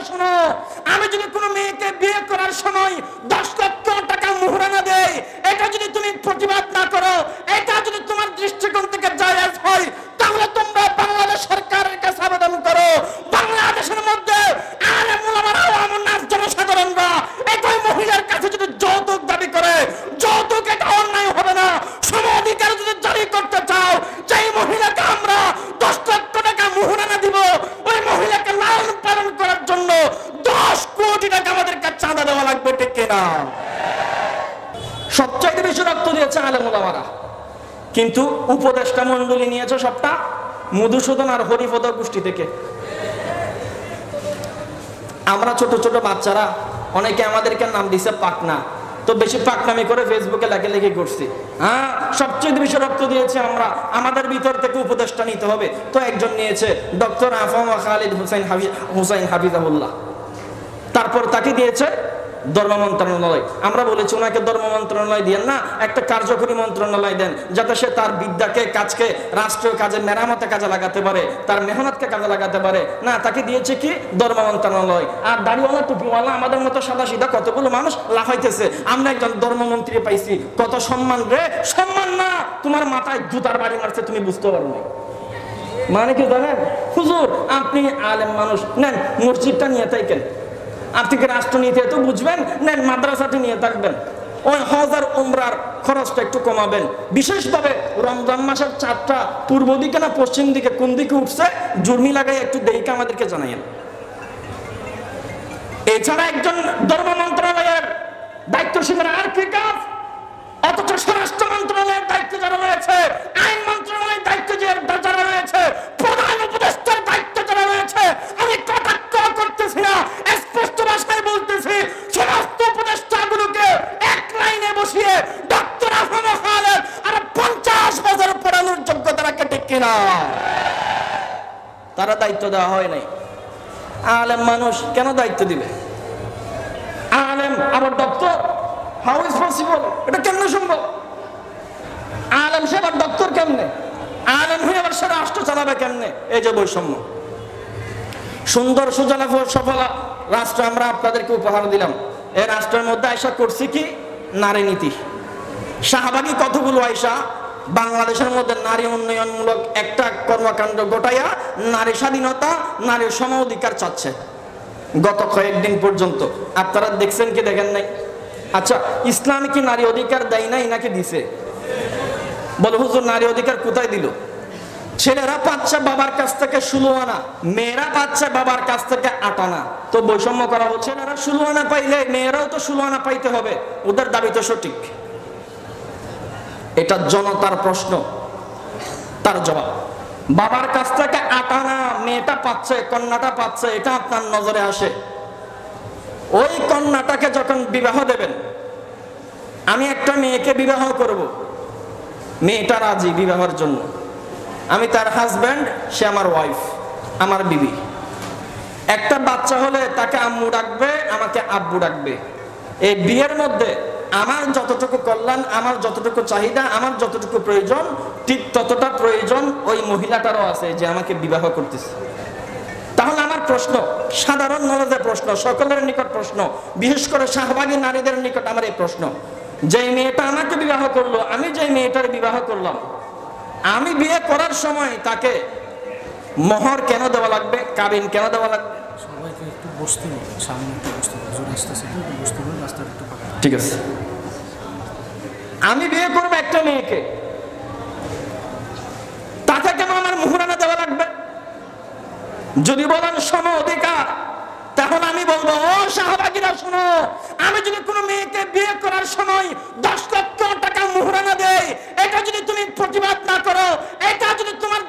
শোনো, আমি যদি কোনো মেয়েকে বিয়ে করার সময় 10 লক্ষ টাকা মোহরানা দেই, এটা যদি তুমি প্রতিবাদ না করো, এটা যদি তোমার দৃষ্টিকোণ থেকে জায়েজ হয়, তাহলে তোমরা বাংলাদেশ সরকারের কাছে আবেদন করো। বাংলাদেশের মধ্যে আলেম ওলামারা এমন না, জনসাধারণরা একই মহিলার কাছে যদি যৌতুক দাবি করে, যৌতুক এটা অন্যায় হবে না। সম অধিকার যদি জারি করতে চাও, যেই মহিলাকে আমরা 10 লক্ষ টাকা মোহরানা দিব, ওই মহিলাকে লালন পালন করার জন্য 10 কোটি টাকা আমাদেরকে চাঁদা দেওয়া লাগবে, ঠিক কিনা? সবচাইতে বেশি রক্ত দিয়েছে আলেম ওলামারা, কিন্তু উপদেষ্টা মণ্ডলী নিয়েছে সবটা মধুসূদন আর হরিপদ গোষ্ঠী থেকে। আমরা ছোট ছোট বাচ্চারা অনেকে আমাদেরকে নাম দিছে পাকনা, তো বেশি পাকনামি করে ফেসবুকে লেখালেখি করছি। হ্যাঁ, সবচেয়ে বেশি রক্ত দিয়েছে আমরা, আমাদের ভিতর থেকে উপদেষ্টা নিতে হবে। তো একজন নিয়েছে ডক্টর আফম খালিদ হুসাইন হাফিজাহুল্লাহ, তারপর তাকে দিয়েছে ধর্ম মন্ত্রণালয়। আমরা বলেছি ওনাকে ধর্ম মন্ত্রণালয় দিয়েন না, একটা কার্যকরী মন্ত্রণালয় দেন, যাতে সে তার বিদ্যাকে, কাজকে রাষ্ট্রীয় কাজে, মেরামতে কাজে লাগাতে পারে, তার মেহনতকে কাজে লাগাতে পারে। না, তাকে দিয়েছে কি ধর্ম মন্ত্রণালয়। আর দাড়িওয়ালা টুপিওয়ালা আমাদের মতো সাদা সিধা কতগুলো মানুষ লাফাইতেছে, আমরা একজন ধর্মমন্ত্রী পাইছি, কত সম্মান রে! সম্মান না, তোমার মাথায় জুতার বাড়ি মারছে, তুমি বুঝতে পারো না। মানে কি জানেন হুজুর, আপনি আলেম মানুষ, নেন মসজিদটা নিয়ে থাকেন, আপনি কি রাষ্ট্রনীতি এত বুঝবেন, নেন মাদ্রাসাটি নিয়ে থাকবেন, ওই হজ আর উমরার খরচটা একটু কমাবেন। বিশেষভাবে রমজান মাসের চাঁদটা পূর্ব দিকে না পশ্চিম দিকে, কোন দিকে উঠছে, জুর্মি লাগাই একটু দেরিকে আমাদেরকে জানাইন। এছাড়া একজন ধর্ম মন্ত্রণালয়ের দায়িত্বশীলের আর কি কাজ? অথচ স্বরাষ্ট্র মন্ত্রণালয়ের দায়িত্ব যারা রয়েছে, আইন মন্ত্রণালয়ের দায়িত্ব যারা রয়েছে, প্রধান উপদেষ্টার দায়িত্ব যারা রয়েছে, আমি কটাক্ষ করতেছি না, স্পষ্ট ভাষায় বলতেছি, সমস্ত উপদেষ্টাগুলোকে এক লাইনে বসিয়ে ডক্টর আফম খালেদ আর 50 বছর পড়ানোর যোগ্যতা রাখে, ঠিক কিনা? তারা দায়িত্ব দেওয়া হয় নাই। আলেম মানুষ কেন দায়িত্ব দিবে? আলেম আবার ডক্টর, হাউ ইজ পসিবল? এটা কেমনে সম্ভব? আলেম সে আবার ডক্টর কেমনে? আলেম হয়ে আবার সে রাষ্ট্র চালাবে কেমনে? এই যে বৈষম্য। সুন্দর সুজলা সফল রাষ্ট্র আমরা আপনাদেরকে উপহার দিলাম, এই রাষ্ট্রের মধ্যে আয়সা করছি কি? নারী নীতি। শাহবাগী কতগুলো আয়সা বাংলাদেশের মধ্যে নারী উন্নয়নমূলক একটা কর্মকাণ্ড গোটাইয়া নারী স্বাধীনতা, নারীর সম অধিকার চাচ্ছে গত কয়েকদিন পর্যন্ত। আপনারা দেখছেন কি দেখেন নাই? আচ্ছা, ইসলাম কি নারী অধিকার দেয় নাই নাকি দিছে? বলো হুজুর, নারী অধিকার কোথায় দিল? ছেলেরা পাচ্ছে বাবার কাছ থেকে 16 আনা, মেয়েরা পাচ্ছে বাবার কাছ থেকে 8 আনা। তো বৈষম্য করা হচ্ছে। ছেলেরা 16 আনা পাইলে মেয়েরাও তো 16 আনা পাইতে হবে, ওদের দাবি তো সঠিক। এটা জনতার প্রশ্ন, তার জবাব। বাবার কাছ থেকে 8 আনা মেয়েটা পাচ্ছে, কন্যাটা পাচ্ছে, এটা আপনার নজরে আসে। ওই কন্যাটাকে যখন বিবাহ দেবেন, আমি একটা মেয়েকে বিবাহ করব, মেয়েটা রাজি বিবাহের জন্য, আমি তার হাজব্যান্ড, সে আমার ওয়াইফ, আমার বিবি। একটা বাচ্চা হলে তাকে আম্মু ডাকবে, আমাকে আব্বু ডাকবে। এই বিয়ের মধ্যে আমার যতটুকু কল্যাণ, আমার যতটুকু চাহিদা, আমার যতটুকু প্রয়োজন, ঠিক ততটা প্রয়োজন ওই মহিলাটারও আছে যে আমাকে বিবাহ করতেছে। তাহলে আমার প্রশ্ন, সাধারণ নলেজের প্রশ্ন, সকলের নিকট প্রশ্ন, বিশেষ করে শাহবাগী নারীদের নিকট আমার এই প্রশ্ন, যে মেয়েটা আমাকে বিবাহ করলো, আমি যে মেয়েটার বিবাহ করলাম, আমি বিয়ে করার সময় তাকে মোহর কেন দেওয়া লাগবে, কাবিন কেন দেওয়া লাগবে? সবাইকে একটু বসতে হবে, সামনে একটু বসতে হবে, জোরে আসতেছে, একটু বসতে হবে, রাস্তাটা একটু পাকা। ঠিক আছে, আমি বিয়ে করবো একটা মেয়েকে, তাকে কেন আমার মোহরানা দেওয়া লাগবে? যদি বলেন সম অধিকার, তাহলে আমি বলবো, ও শাহবাগীরা শোনো, আমি যদি কোনো মেয়েকে বিয়ে করার সময় 10 লক্ষ টাকা মোহরানা দেই, এটা যদি তুমি প্রতিবাদ না করো, এটা যদি তোমার